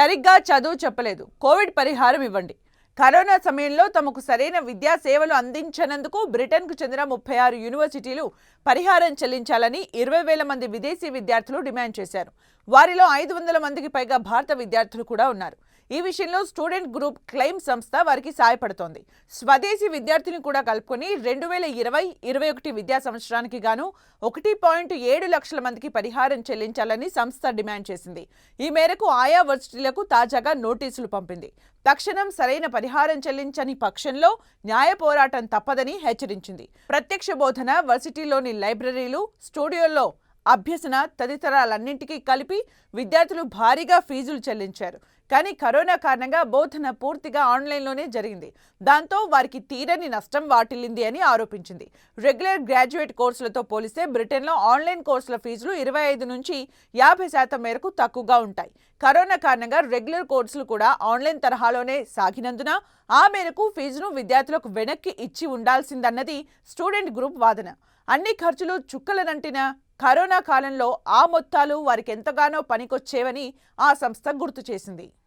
సరిగ్గా చదువు చెప్పలేదు, కోవిడ్ పరిహారం ఇవ్వండి. కరోనా సమయంలో తమకు సరైన విద్యా సేవలు అందించనందుకు బ్రిటన్కు చెందిన 36 యూనివర్సిటీలు పరిహారం చెల్లించాలని 20,000 మంది విదేశీ విద్యార్థులు డిమాండ్ చేశారు. వారిలో 500 మందికి పైగా భారత విద్యార్థులు కూడా ఉన్నారు. ఈ విషయంలో స్టూడెంట్ గ్రూప్ క్లెయిమ్ సంస్థ వారికి సాయపడుతోంది. స్వదేశీ విద్యార్థులను కూడా కలుపుకొని 2020-21 విద్యా సంవత్సరానికి గాను 1.7 లక్షల మందికి పరిహారం చెల్లించాలని సంస్థ డిమాండ్ చేసింది. ఈ మేరకు ఆయా వర్సిటీలకు తాజాగా నోటీసులు పంపింది. తక్షణం సరైన పరిహారం చెల్లించని పక్షంలో న్యాయ పోరాటం తప్పదని హెచ్చరించింది. ప్రత్యక్ష బోధన, వర్సిటీలోని లైబ్రరీలు, స్టూడియోల్లో అభ్యసన తదితరాలన్నింటికీ కలిపి విద్యార్థులు భారీగా ఫీజులు చెల్లించారు. కానీ కరోనా కారణంగా బోధన పూర్తిగా ఆన్లైన్లోనే జరిగింది. దాంతో వారికి తీరని నష్టం వాటిల్లింది అని ఆరోపించింది. రెగ్యులర్ గ్రాడ్యుయేట్ కోర్సులతో పోలిస్తే బ్రిటన్లో ఆన్లైన్ కోర్సుల ఫీజులు 25 నుంచి 50% మేరకు తక్కువగా ఉంటాయి. కరోనా కారణంగా రెగ్యులర్ కోర్సులు కూడా ఆన్లైన్ తరహాలోనే సాగినందున ఆ మేరకు ఫీజును విద్యార్థులకు వెనక్కి ఇచ్చి ఉండాల్సిందన్నది స్టూడెంట్ గ్రూప్ వాదన. అన్ని ఖర్చులు చుక్కలనంటిన కరోనా కాలంలో ఆ మొత్తాలు వారికి ఎంతగానో పనికొచ్చేవని ఆ సంస్థ గుర్తు చేసింది.